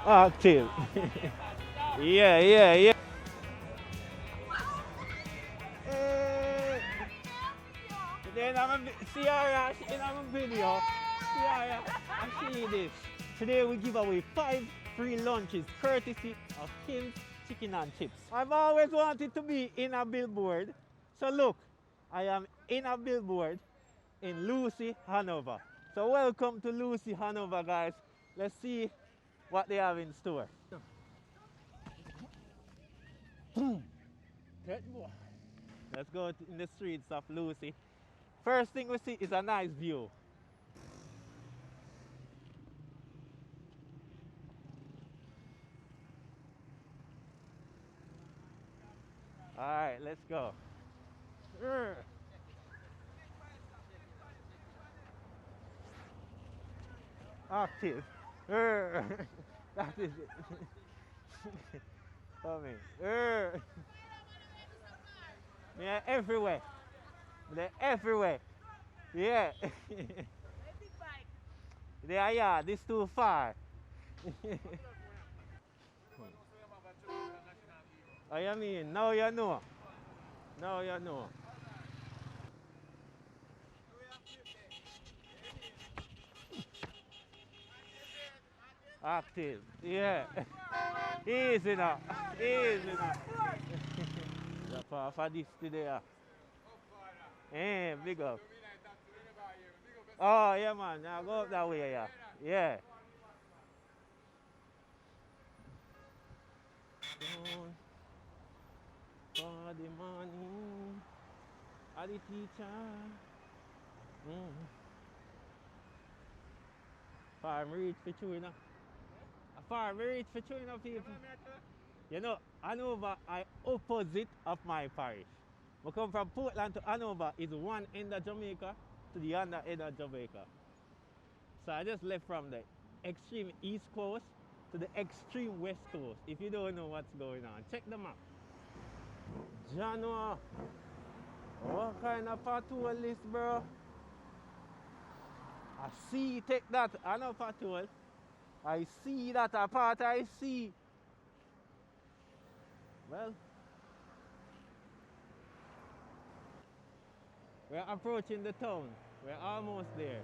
Active. Yeah, yeah, yeah. Eh, then see her in our video. See her, I see this. Today we give away 5 free lunches courtesy of Kim's Chicken and Chips. I've always wanted to be in a billboard. So look, I am in a billboard in Lucea, Hanover. So welcome to Lucea, Hanover, guys. Let's see what they have in store. Let's go in the streets of Lucea. First thing we see is a nice view. All right, let's go. Active. That is it. Coming. They're everywhere. They're everywhere. Yeah. They are, yeah, this too far. I mean, now you know. Now you know. Active. Yeah. Easy now. Easy now. For this today. Eh, big up. Oh, yeah, man. Now go up that way, yeah. Yeah. For the money, are the teacher. Farm reach for chewing up. A farm reach for chewing up people. You know, Hanover is opposite of my parish. We come from Portland to Hanover is one end of Jamaica to the other end of Jamaica. So I just left from the extreme east coast to the extreme west coast. If you don't know what's going on, check the map. January. What kind of patrol list, bro? I see, take that. I know patrol. I see that apart, I see. Well, we're approaching the town. We're almost there.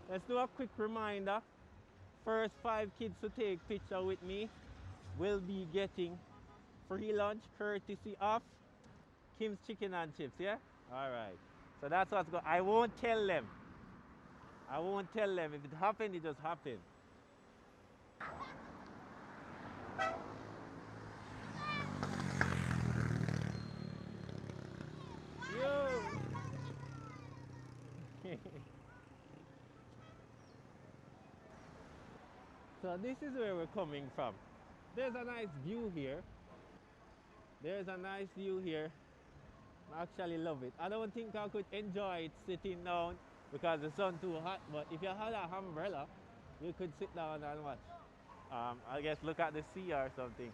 Let's do a quick reminder. First 5 kids to take picture with me will be getting free lunch courtesy of Kim's Chicken and Chips, yeah? All right. So that's what's going. I won't tell them. I won't tell them. If it happened, it just happened. Yo. So this is where we're coming from. There's a nice view here. There's a nice view here. I actually love it. I don't think I could enjoy it sitting down because the sun too hot, but if you had an umbrella, you could sit down and watch. I guess look at the sea or something.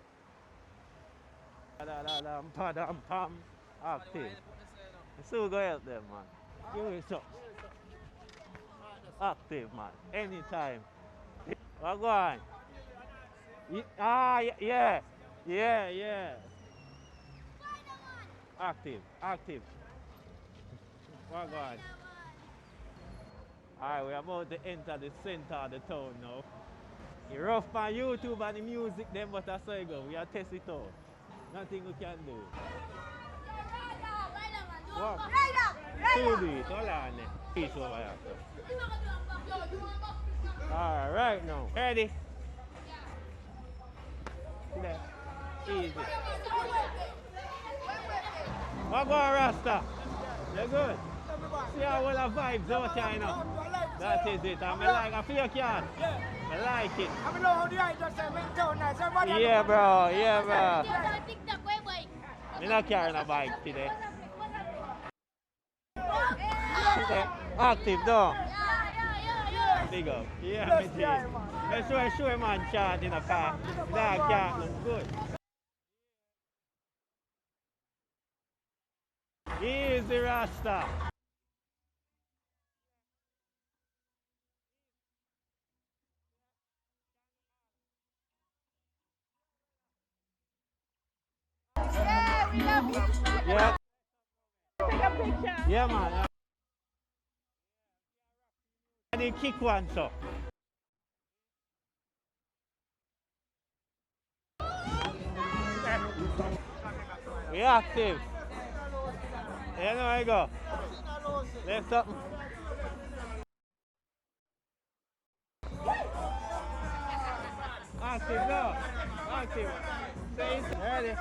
Active. So go help them, man. Give it some. Active, man. Anytime. What go on? Yeah. Yeah, yeah. Active, active. What go on? Alright, we're about to enter the center of the town now. It's rough on YouTube and the music them, but that's how it go. We are test it out. Nothing we can do. What? Do it, hold on. Peace over here. Alright now. Ready? There. Easy. What go on, Rasta? You're good? See how well the vibes out here now. That is it. I feel you can. I like it. Yeah, bro. Yeah, bro. I'm not carrying a bike today. Active, though. Big up. Yeah, me too. Let's show man shot in a car. That car looks good. Easy, Rasta. Yeah, we love you. Yeah, Take a picture. yeah, man. And he kick one, so. We active. You know where you go. Left something. Active, go. Active. Say it. Ready.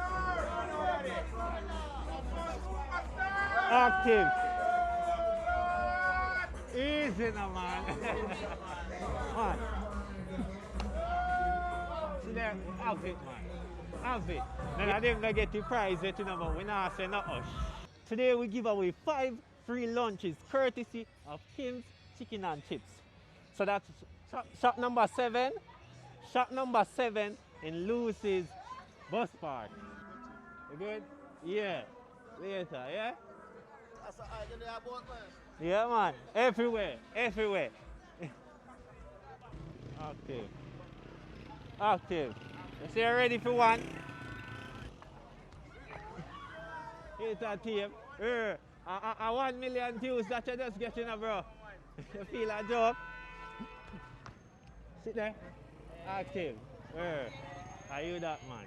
Active. Easy now, man. Man. See there, have it, man. Have it. Then I didn't get the prize yet, you know, but we not say no hush. Today we give away 5 free lunches courtesy of Kim's Chicken and Chips. So that's shop number 7. Shop number 7 in Lucy's bus park. You good? Yeah. Later, yeah? Yeah, man. Everywhere. Everywhere. Active. Active. You say you're ready for one? It's a team. A 1 million views that you just getting, bro. You feel a job? Sit there. Active. Are you that man?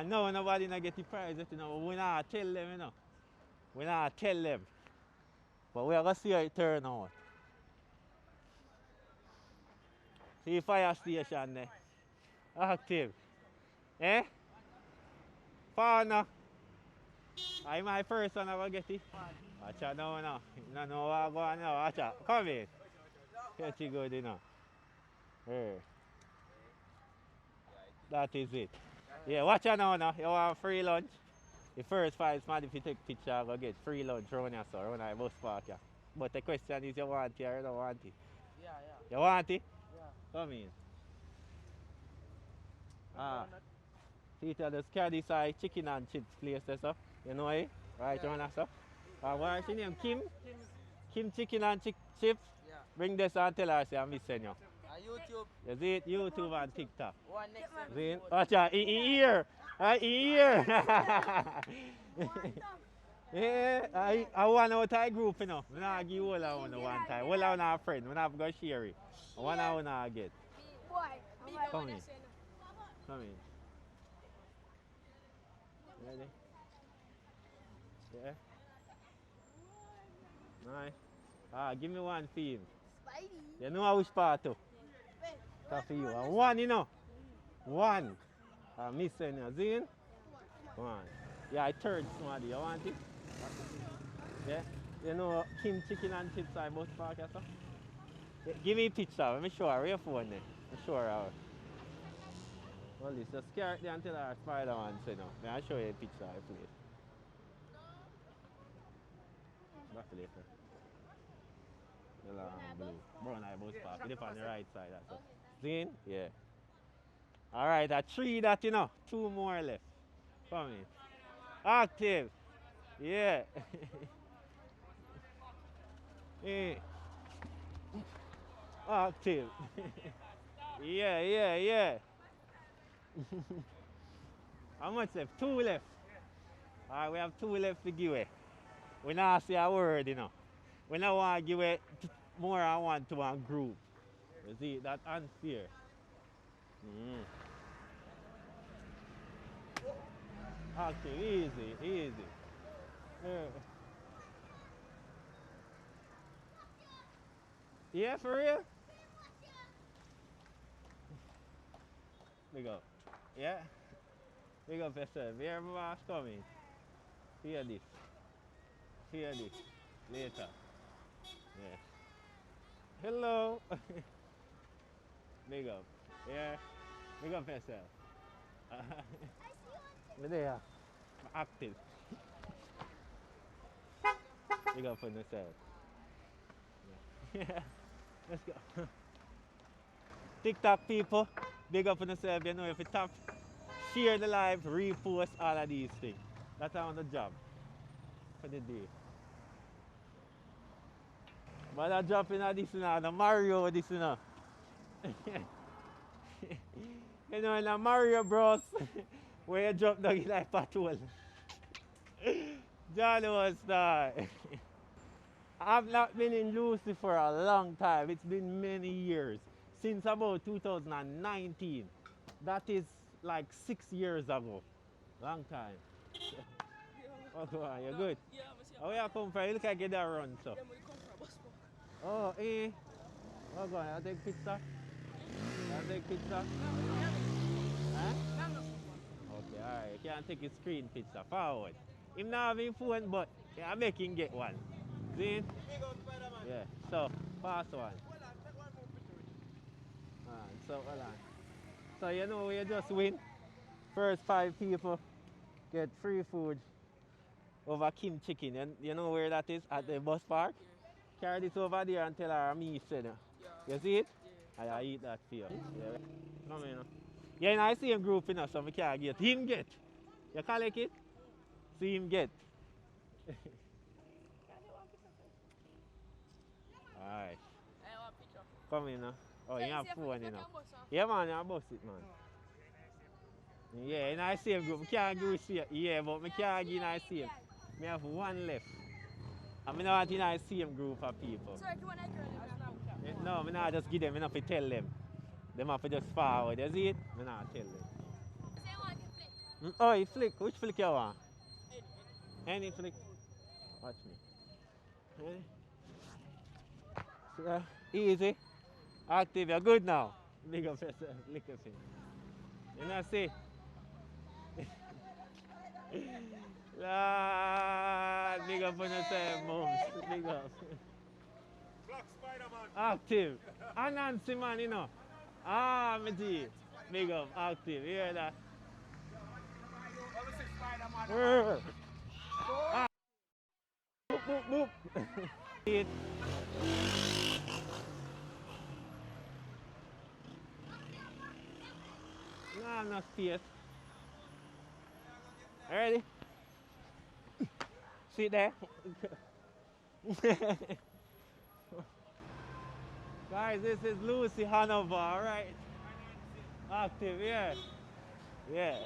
No, nobody not get the prize, you know. We not tell them, you know. We not tell them. But we are going to see how it turn out. See fire station there. Active. Eh? Fauna. I'm my first one I get it. Watch out now, now. You don't know what going on now. Watch out. Come in. Catch you good, you know. That is it. Yeah, watch out now, now. You want free lunch? The first 5 man, if you take picture, I'll get free lunch around here, so around our bus park. Yeah. But the question is, you want it or you don't want it? Yeah, yeah. You want it? Yeah. Come in. See, just carry this chicken and chips place there, so. You know it? Right around here, so. What's your name? Kim? Kim Chicken and Chips? Yeah. Bring this and tell her, say I'm missing you. YouTube. You see it? YouTube and TikTok. One next time. See it? Watch out, ear. Ear. Yeah, I want out of group, you know. We not give all of one time. All of our friends, we not go share it. One of our get. Come in. Come in. Ready? Yeah. Nice. Give me one for him. Spidey. You know which part too? That's for you. And one, you know. One. I'm missing you. See it? One. Yeah, I third somebody. You want it? Yeah? You know Kim Chicken and Chips I bus park or so? Yeah, give me a picture. Let me show her your phone there. Let me show her how. Well, this just scare it there until our Spider-Man say no. I'll show you a picture of the place. Back later. The long blue. Brown eye bus park. It's on the right side. That's it. See? Yeah. Alright, a 3 that you know. 2 more left. Come in. Active. Yeah. Yeah. Active. Yeah. How much left? 2 left. Alright, we have 2 left to give away. We not say a word, you know. We don't want to give away more than one to one group. You see, that's unfair. Active, easy. Yeah, for real? Big up. Yeah? Big up yourself. Here, my boss coming. Hear this. Later. Yeah. Hello. Big up. Yeah. Big up yourself. There. Active. Big up on yourself. Yeah. Let's go. TikTok people, big up on yourself. You know, if you tap, share the live, repost all of these things. That's on the job for the day. But I drop in this now, the Mario this now. You know in a Mario Bros where you drop down like patrol. Johnny was that. I've not been in Lucy for a long time. It's been many years. Since about 2019. That is like 6 years ago. Long time. Oh, go on, you're good? Yeah, monsieur. Oh, where you come from? You look like you don't run, so. Yeah, we come from bus stop. Oh, eh. Oh, go on, I'll take pizza. I'll take pizza. Huh? Okay, alright. You can't take a screen pizza. Forward. Him not having phone, but I make him get one. See? Yeah. So, pass one. So, hold on. So, you know, we just win. First 5 people get free food over Kim Chicken. And you know where that is? At the bus park? Carry this over there and tell her me said. You see it? Yeah. I eat that for you. Yeah. Come in. Yeah, and I see him group, so I can't get. Him get. You collect it? See him get. Alright. I want a picture. Come in. Oh, you have phone, you know. Yeah. Yeah, man, you bust it, man. Yeah, in I same group. I can't go see. Yeah, but I can't get in I same. I have one left. And I not in I same group of people. Sorry, do you want to girl? No, I not just give them. I not tell them. Them have to just forward. You see it? I not tell them. Say I want to flick. Oh, you flick. Which flick you want? Any flick. Watch me. Easy. Active. You're good now. Big up yourself. Lick your thing. You know, see? Lord, big up on yourself, moms. Big up. Black Spider-Man. Active. Anansi, man, you know. Ah, my G. Big up. Active. You hear that? Ah. Boop, boop, boop. It. No, no space. Ready? Sit there. Guys, this is Lucea, Hanover, alright? Active, yeah. Yeah.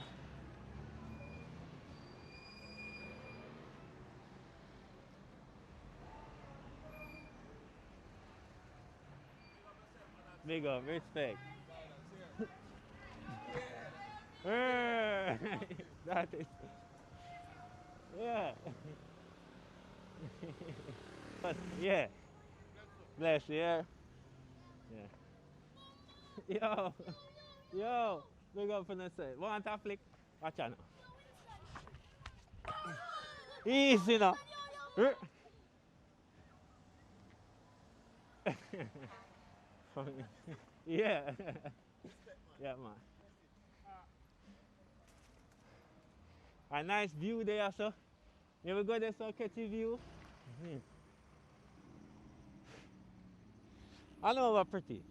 Big up, respect. That is, yeah. Yeah. Bless you, yeah. Yeah. Yo, yo, big up for the set. Want a flick? Watch out now. Easy now. Yeah. Yeah, man. A nice view there, sir. You ever go there, so catch a view? I know what pretty.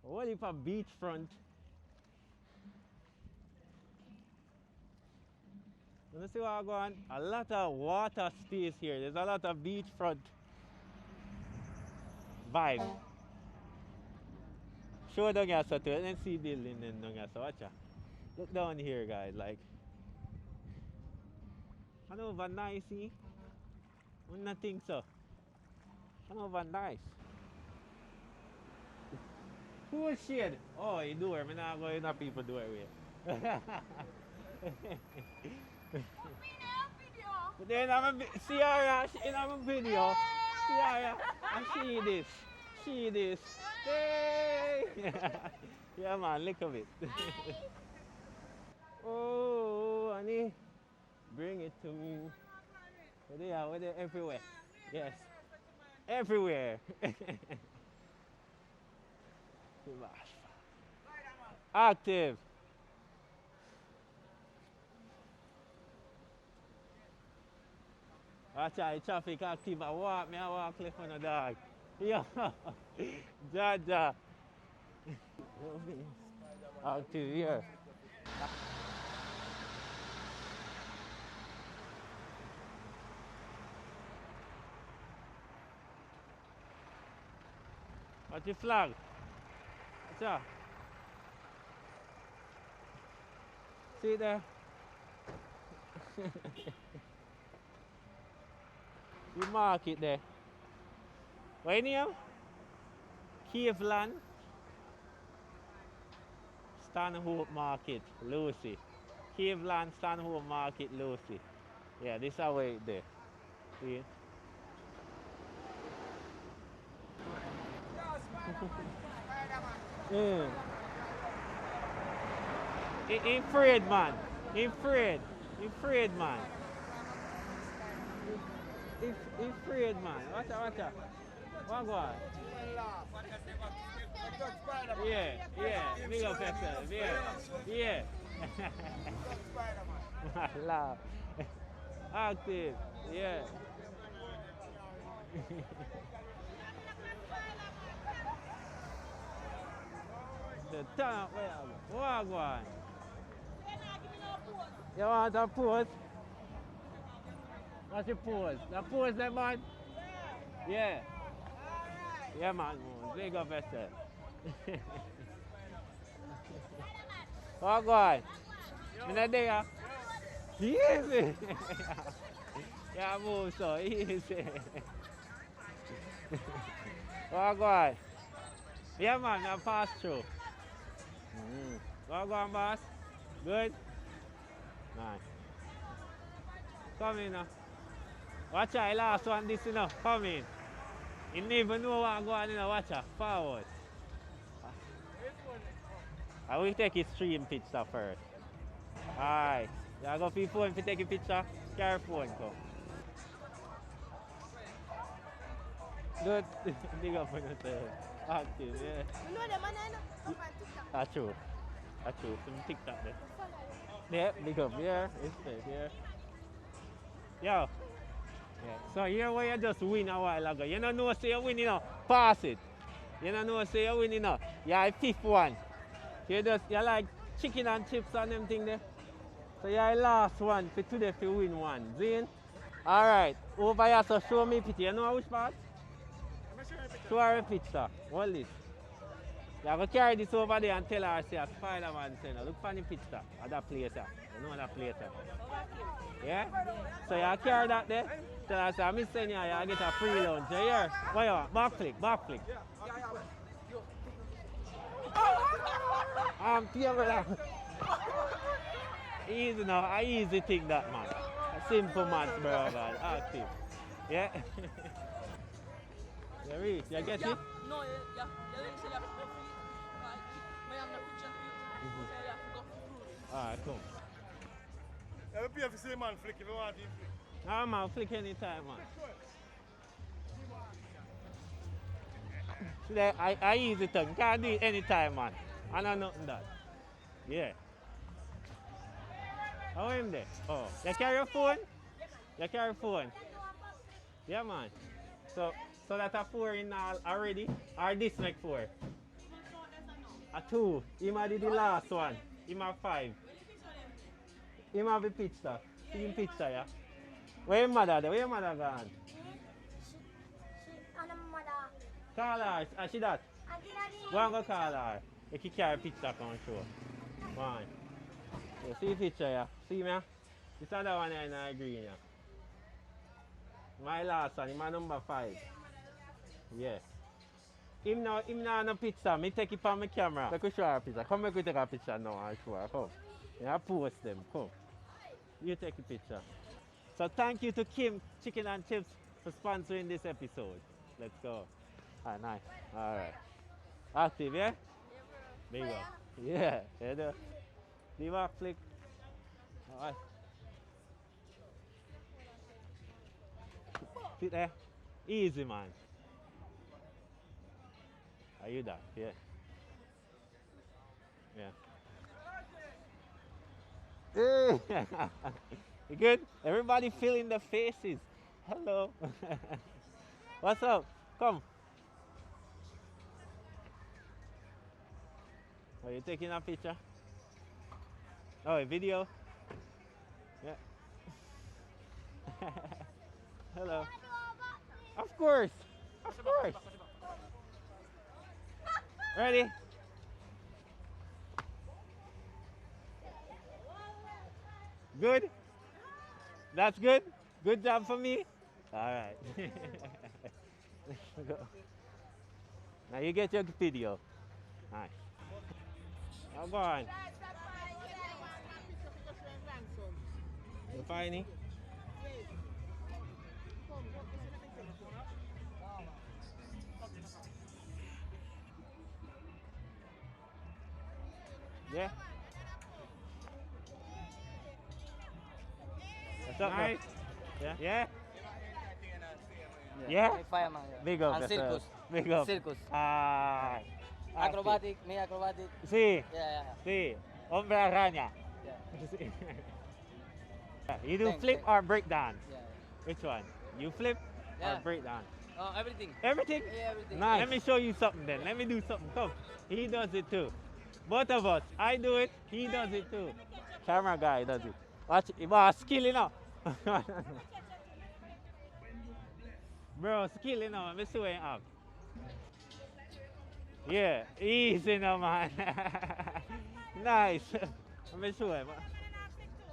What if a beachfront? You see what I go on? A lot of water space here. There's a lot of beachfront vibe. Show down here, so to NC building and down here, so watch out. Look down here, guys, like. Hanover nice, see? I don't think so. Hanover nice. Cool shade. Oh, you do it. I'm not going to people do it with. But then I'm see her in a video. See her, I see this. See this. Hey! Yeah, man, look at it. Oh, honey. Bring it to me. Where they are everywhere. Yes. Everywhere. Active. Watch out, traffic active. I walk left on the dog. Yeah. Jaja. Active here. What's your flag? What's that? See there? You mark it there. What name? Caveland. Stanhope Market, Lucy. Caveland, Stanhope Market, Lucy. Yeah, this is how it there. See? Mm. He afraid, man. He afraid. He afraid, man. He afraid, man. Watch out, watch out. What go on? Yeah. Big up yourself. Yeah. Laugh. Active. Yeah. The turn up where what go on? You want a pose? What's your pose? The pose there, man? Yeah. Yeah, man. Big up yourself. What go on? In the day, easy. Yeah, move so easy. What go on? Yeah, man, I pass through. What go on, boss? Good? Nice. Come in now. Watch out, last one this, you know. Come in. You never know what go on, you know. Watch out. Forward. I will take his stream picture first. Alright. You go for your phone to take a picture? Carry phone, come. Good. Big up on yourself. Active, yeah. You know the man I know? Up on TikTok. That's true. That's true. Some TikTok there. Yeah, big up, yeah. It's good, yeah. Yo. Yeah. So here where you just win a while ago. You don't know say you win, you know. Pass it. You don't know say you win, you know. You're a fifth one. You like chicken and chips and them thing there. So you're the last one for today to win one. Zine? Alright. Over here, so show me picture. You know which part? Show her a picture. Hold this. You have to carry this over there and tell her, say, a Spider-Man saying, look for the picture of that place. You know that place. Yeah? So you carry that there. Tell her, say, I'm sending you, you get a free lunch. You hear? What you want? Back flick. Table. Easy now, an easy thing that, man. A simple man, bro, man. Active. Yeah? You reach? You get it? No, yeah. You didn't say you have to go free. I have the picture for you. You say you have to go free. Alright, come. You have to pay for the same man flick if you want him flick. Nah, man, flick anytime, man. See that? I easy thing. You can't do it anytime, man. I know nothing that. Yeah. How him there? Oh, you carry your phone? You carry your phone? Yeah, man. So that's a 4 in all already? Or this make 4? A 2. Him did the last one. Him have 5. Him have a picture. See him picture, yeah? Where your mother there? Where your mother gone? Call her. She that? Go and go call her. You can carry a picture come show. Go on. You see the picture, yeah? See me? This other one in the green, yeah? My last one, my number 5. Yes. Him now no picture. Me take it on my camera. Let me show her a picture. Come make we take a picture now and show her. Come. Yeah, post them. Come. You take a picture. So thank you to Kim Chicken and Chips for sponsoring this episode. Let's go. Ah, nice. Alright. Active, yeah? Big up. Yeah. You do. The back flick. Alright. Sit there. Easy, man. Are you that? Yeah. Yeah. Hey. You good? Everybody feeling the faces. Hello. What's up? Come. Are you taking a picture? Oh, a video? Yeah. Hello. Of course. Ready? Good? That's good? Good job for me? Alright. Let's go. Now you get your video. Nice. Now go on. You finding? Yeah? What's up, nice? Yeah? Yeah? Yeah? May fireman. Big up And yourself. circus. Big up. Circus. Ah. Acrobatic, may acrobatic. See? Yeah. See? Hombre araña. Yeah. You do Thanks, flip thanks. or break dance? Yeah. Which one? You flip or Yeah. break dance? Everything. Everything? Yeah, everything. Nice. Let me show you something then. Let me do something. Come. He does it too. Both of us. I do it. He does it too. Camera guy does it. Watch it. Wow, skill, you know. Bro, skill, you know. Let me see what you have. Yeah. Easy now, man. Nice. Let me show him.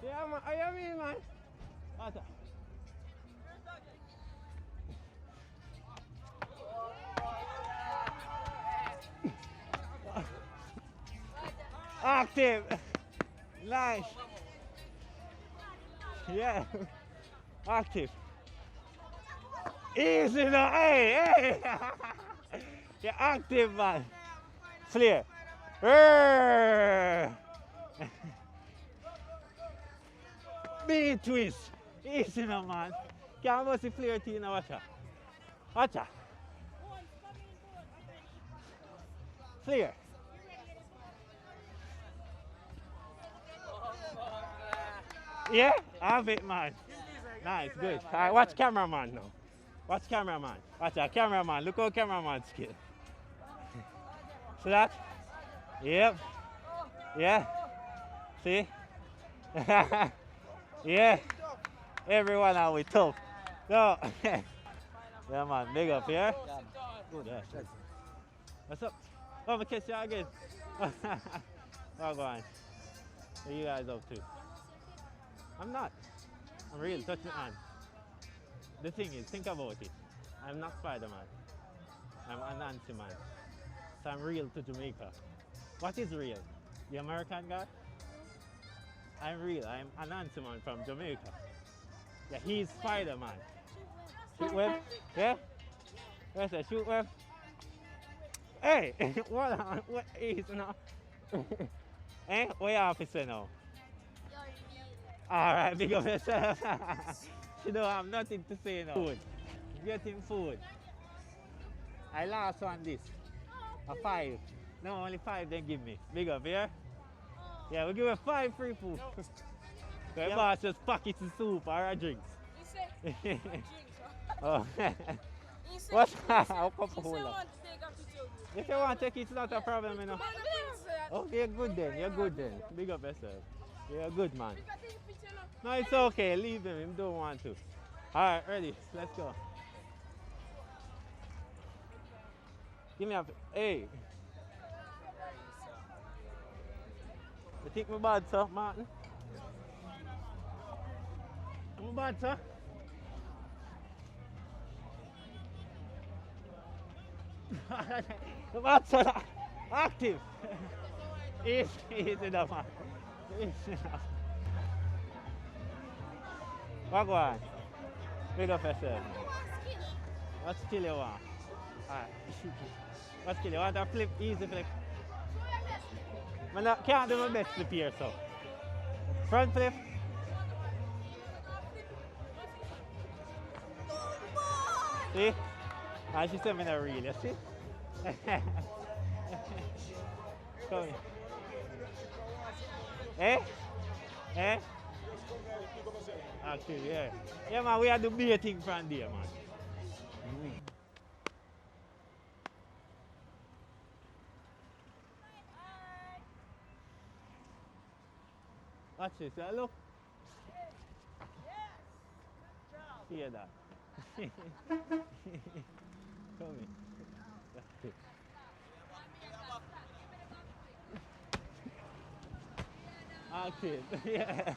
Yeah, man. I mean, man. What's up? Active. Nice. Yeah. Active. Easy now. Hey. You're active, man. Flare. Big twist. Easy now, man. Can't must see flare to you now. Watch out. Watch out. Flare. Yeah, have it, man. Nice, good. All right, watch cameraman now. Watch cameraman. Watch out, cameraman. Look how cameraman skill. See that? Yep. Yeah. See? Yeah. Everyone out with tough. No. Yeah, man. Big up here. Yeah. Good. Yeah. What's up? Oh, I'm catch you again. Oh, go on. What you guys up to? I'm not. I'm real. Touch me on. The thing is, think about it. I'm not Spider-Man. I'm Anansi man. So I'm real to Jamaica. What is real? The American guy? I'm real. I'm Anansi man from Jamaica. Yeah, he's Spider-Man. Shoot web? Yeah? Where's that? Shoot web? Hey! What is now? Eh? What you have to say now? Alright, big up yourself. You don't have nothing to say now. Food. Getting food. I lost on this. A 5. No, only 5 they give me. Big up, yeah? Yeah, we'll give you 5 free food. The boss just packets of soup or a drinks. He said, Oh. he said, What's he that? said, I'll come he for said hold want to take a picture of you. If you want to take it, it's not a problem, you know. Man, I said, Okay, you're good then. You're good then. Big up yourself. You're a good man. "We can take a picture now." No, it's okay. Leave him. Him don't want to. Alright, ready. Let's go. Give me a... Hey. You think me bad, sir, Martin? I'm bad, sir? The bad, sir. Active. Easy enough, man. Easy enough. What go on? Big up yourself. What skill you want? Alright. What skill you want? A flip? Easy flip. I can't do my best flip here, so. Front flip. See? And she said me not real, you see? Come here. Eh? Eh? Actually, yeah. Yeah, man, we had to be a thing from there, man. Watch this, look. Hear that? Come here. Active. Yeah.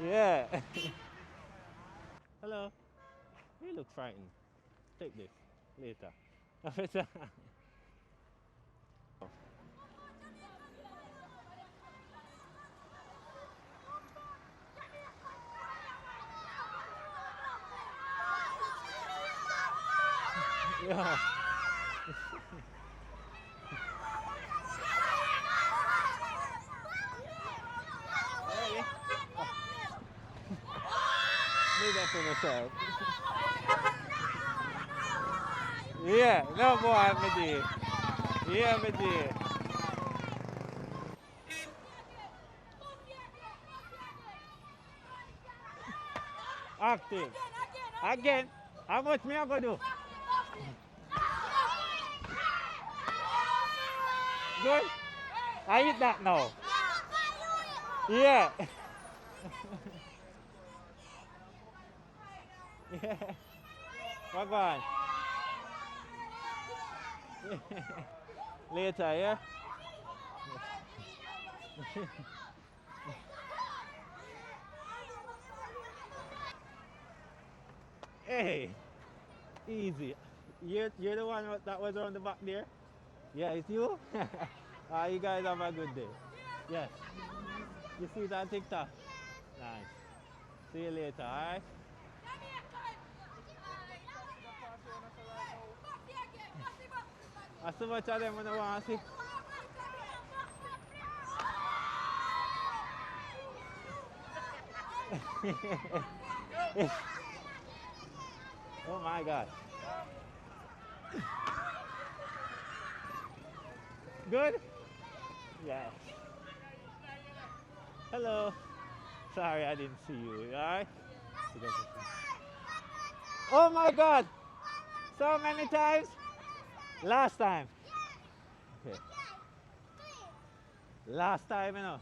Yeah. Hello. You look frightened. Take this later. Yeah. Ready? Do that for myself. Yeah, no boy, me dear. Yeah, me dear. Active. Again. How much me I gonna do? Good. I eat that now. Yeah. Yeah. What going? Later, yeah? Hey, easy. You're the one that was on the back there? Yeah, it's you? You guys have a good day. Yes. You see that TikTok? Nice. See you later, alright? I so much of them when I want to see. Oh my God. Good? Yes. Hello. Sorry I didn't see you, alright? Oh my God. So many times? Last time. Okay. Last time, you know.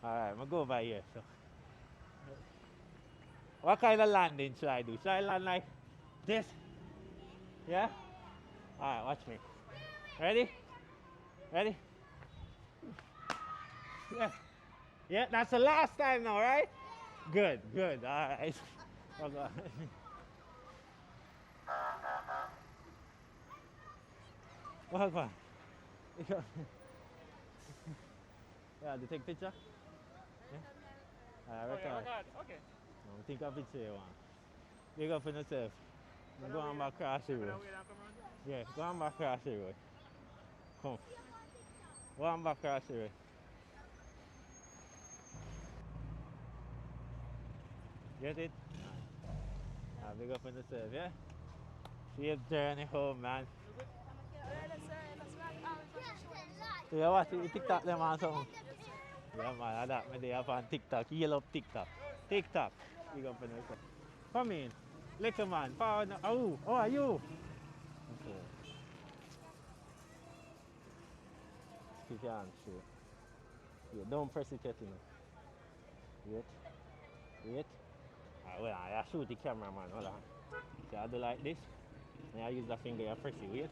Alright, I'm gonna go by here. So, what kind of landing should I do? Should I land like this? Yeah? Alright, watch me. Ready? Ready? Yeah. Yeah, that's the last time now, right? Good, good. Alright. Okay. Well, go on. Yeah, to take picture? Yeah? Alright, record. Okay. Think of picture you want. Big up for yourself. Go on back across the road. Yeah, go on back across the road. Come. Go on back across the road. Get it? Big up for yourself, yeah? Safe journey home, man. Yeah, what? You TikTok them or something? Yeah, man, I that me they up on TikTok. You love TikTok. TikTok. Big up for yourself. Come in. Little man. Power. Oh, how are you? Okay. Keep your hand straight. Yeah, don't press it yet, you know. Wait. Wait. Well, I shoot the camera, man. Hold on. See, I do like this. And I use the finger, I press it. Wait.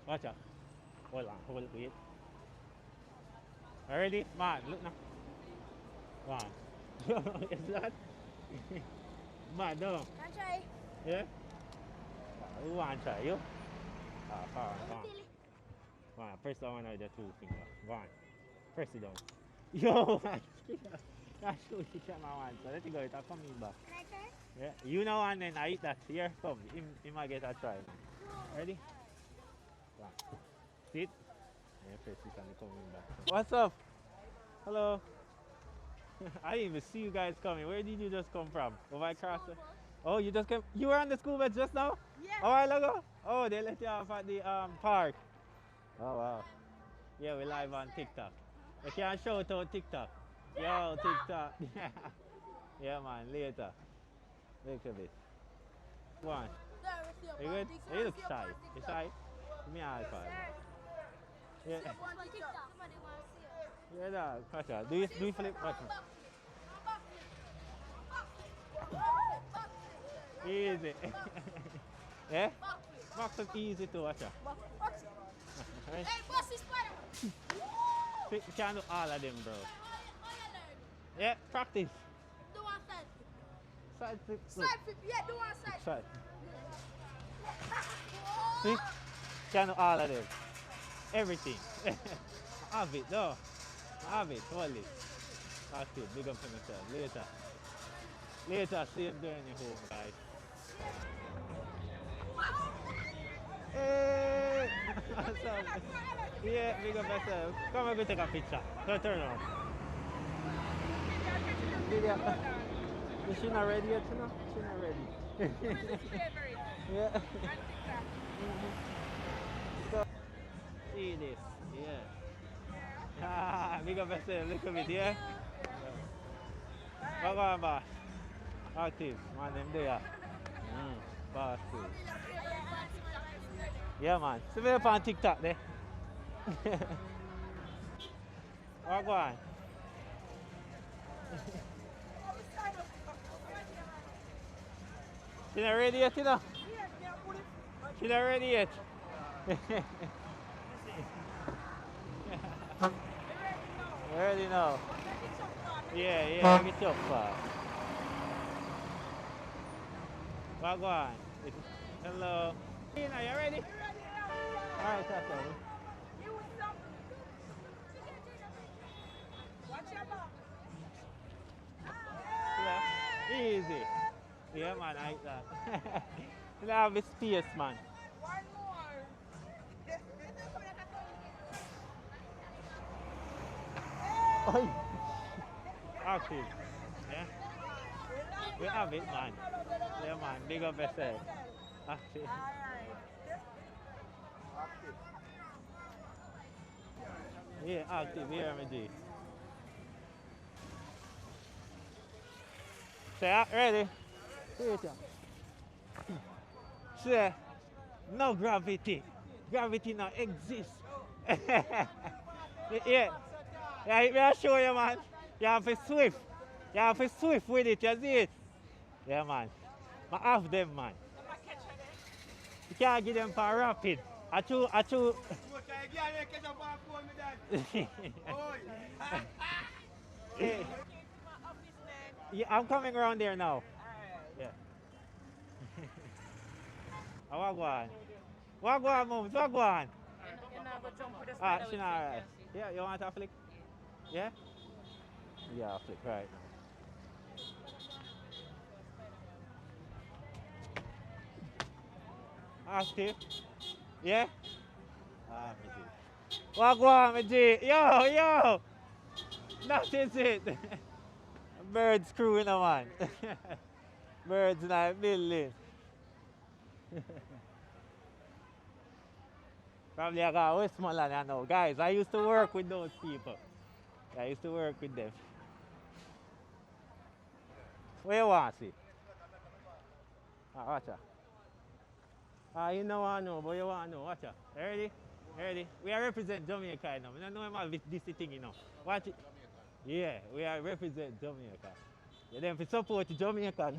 Watch out. Hold on. Hold it. Wait. Ready? Man, look now. One. Is that? Man, no. Can try? Yeah? Who want to try? You? Come on. Come on. Press that one with the two fingers. One. Press it down. Yo, man. I shoot the camera one. So let it go. It's coming back. Can I try? Yeah. You know, and then I eat that. Here, come. He might get a try. Ready? One. Sit. Yeah, press it and it's coming back. What's up? Hello. I didn't even see you guys coming. Where did you just come from? Over across? Oh, you just came. You were on the school bus just now? Yeah. A while ago? Oh, they let you off at the park. Oh, wow. Yeah, we're live on TikTok. We can shout out TikTok. Yo, TikTok. Yeah, man, later. Little bit. Go on. Are you good? You look shy. You shy? Give me a high five. Yeah. Yeah, dog. Watch out. Do you flip? Watch me. Easy. Yeah? Box is easy to watch out. Right? Hey, boss, this spider. You can't do all of them, bro. Yeah, practice. Do one side flip. Side flip. Side flip, yeah, do one side Side. flip. See? Can't do all of them. Everything. Have it, though. Have it, hold it. That's it. Big up to myself. Later. Later, safe journey home, guys. Hey! What's up? Yeah, big up yourself. Come on, go take a picture. Go turn around. Video. Is she not ready yet, you know? She's not ready. Yeah. So, see this. Yeah. Ah, big up yourself. Look at it, yeah? What going on, active, man, them there. Boss too. Yeah, man. See me up on TikTok there. What go on? She not ready yet, you know? She not ready yet. Ready now. Yeah, I get you up fast. What go on? Hello. Tina, you ready? Alright, that's all. Yeah. Easy. Yeah, man, I like that. You have a space, man. One more. Oi. Active. Yeah. We have it, man. Yeah, man. Big up yourself. Active. Yeah, active. Here, me G. Say, ready? See it, yeah. Say, no gravity. Gravity not exist. Yeah. Yeah, I'll show you, man. You have to swift. You have to swift with it, you see it? Yeah, man. I have them, man. You can't give them for rapid. I chew. Yeah, I'm coming around there now. Yeah. What go on? What go on, moms? What go on? You're not going to jump with the Ah, spider she with not fake alright. Anansi. Yeah, you want a flick? Yeah? Yeah, flick, right. Active? Yeah? Ah, me G. What go on, me G? Yo! That is it. Bird screwing a man. Birds not building. Probably I got Westmoreland, I know. Guys, I used to work with those people. I used to work with them. What you want to see? Ah, watch out. Ah, you know I know, but you want to know. Watch out. Ready? Ready? We are represent Jamaica now. We don't know about this thing, you know. Watch it. Yeah, we are represent Jamaica. Yeah, then for support Jamaica.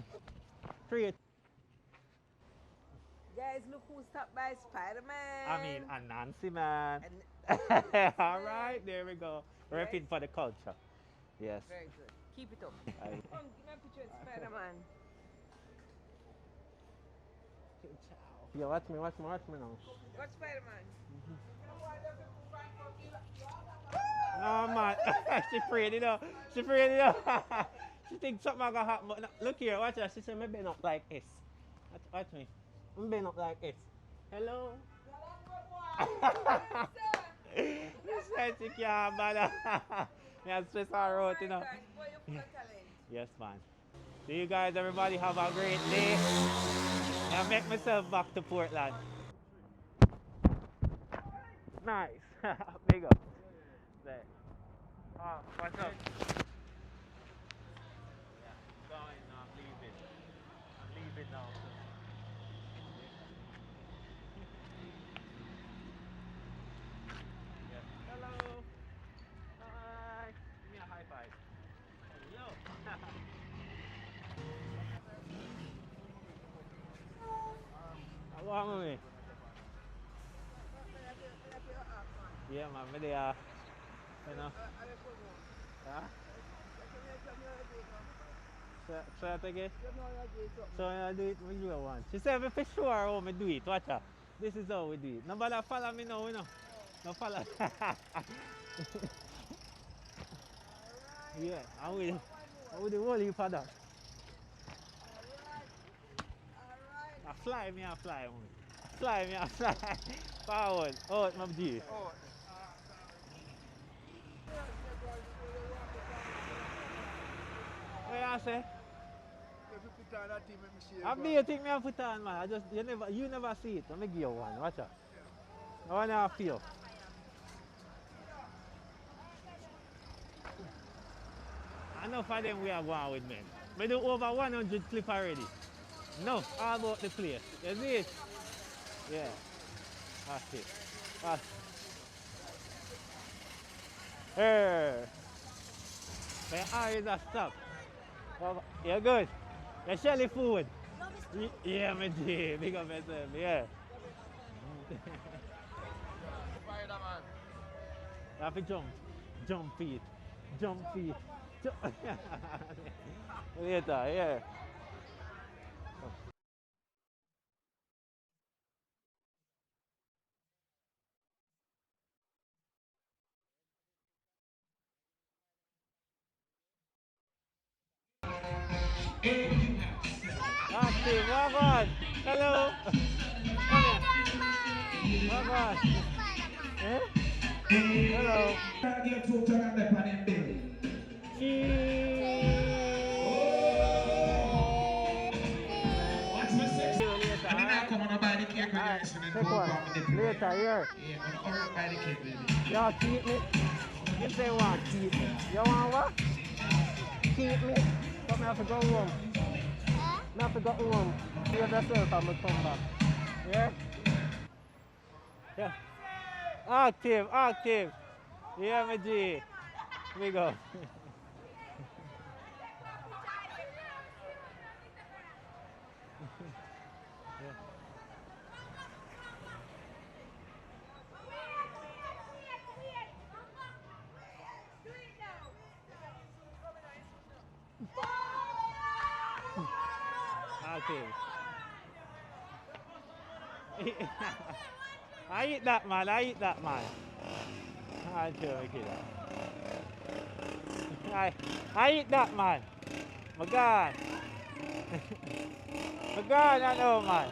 Create. Guys, look who stopped by Spider-Man. I mean, Anansi, man. All right, there we go. Right. Repping for the culture. Yes. Very good. Keep it up. I- Come, give me a picture of Spider-Man. Yeah, watch me now. Watch Spider-Man. No, man. She afraid, you know. She afraid, you know. She thinks something gonna happen. But no, look here, watch her. She said, me bend up like S. Watch me. I'm bend up like S. Hello? This said she can't bother. Me have stress her out, you know. Boy, you're full of talent. Yes, man. See you guys, everybody. Have a great day. I make myself back to Portland. Nice. Big up. There. Oh, what's up? Yeah, going. I'm leaving. I'm leaving now. Yes. Hello. Hi. Give me a high five. Yo. How long are we? Yeah, man. Me there. You know? Huh? Try it again. So I do it with you once. She said, for sure how I do it. Watch out. This is how we do it. Nobody follow me now, you know. No follow. Yeah, I will the whole heap of that. I fly me, I fly. Fly me, I fly. Forward. Out, my G. What you say? If you put on that team, let me see I mean, you think me I put on, man. You never see it. Let me give you one. Watch out. I want to feel. Enough of them we are going with, man. We do over 100 clip already. Enough all about the place. You see it? Yeah. That's it. That's it. My eyes are stop. You're good. You're Shelly food. Yeah, my G. Big up myself. Yeah. Spider-Man. You have to jump. Jump feet. Jump feet. Later, yeah. Active, walk on. Hello. Come here. Walk on. Eh? Hello. Watch me say. And then I come on buy the cake when you're listening to Take one. Later, here. Yeah, I'm gonna buy the cake, baby. Y'all keep me. You say what? Keep me. You want what? Keep me. But me have to go home. Me have to go home. Save yourself and me come back. Yeah? Yeah. Active, active. Yeah, my G. We go. Active. I eat that, man. I eat that, man. I do, I eat that, man. My God. My God, I know, man.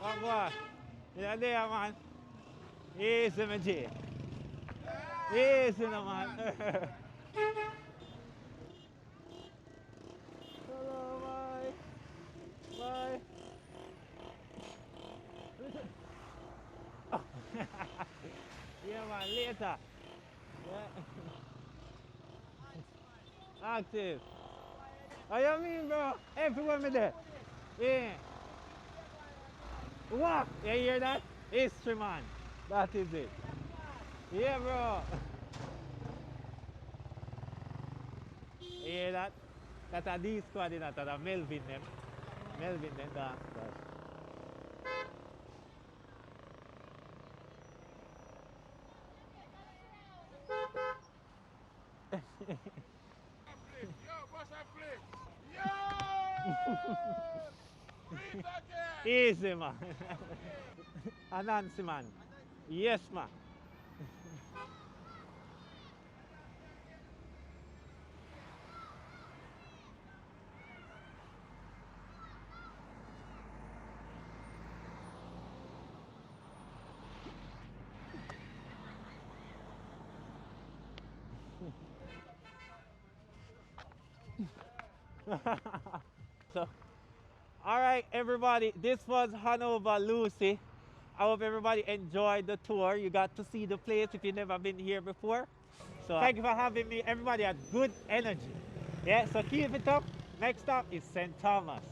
Come on. Yeah, there, man. Easy, my G. Easy, no, man. Hello, bye. Bye. Yeah, man, later. Yeah. Active. What you mean, bro? Everywhere me there. Yeah. What? You hear that? History, man. That is it. Yeah, bro. You hear that? That are these squad in that are Melvin them. Melvin them dance. Easy, man. Anansi, man. Yes, man. So, all right, everybody. This was Hanover, Lucy. I hope everybody enjoyed the tour. You got to see the place if you've never been here before. So thank you for having me. Everybody had good energy. Yeah, so keep it up. Next stop is St. Thomas.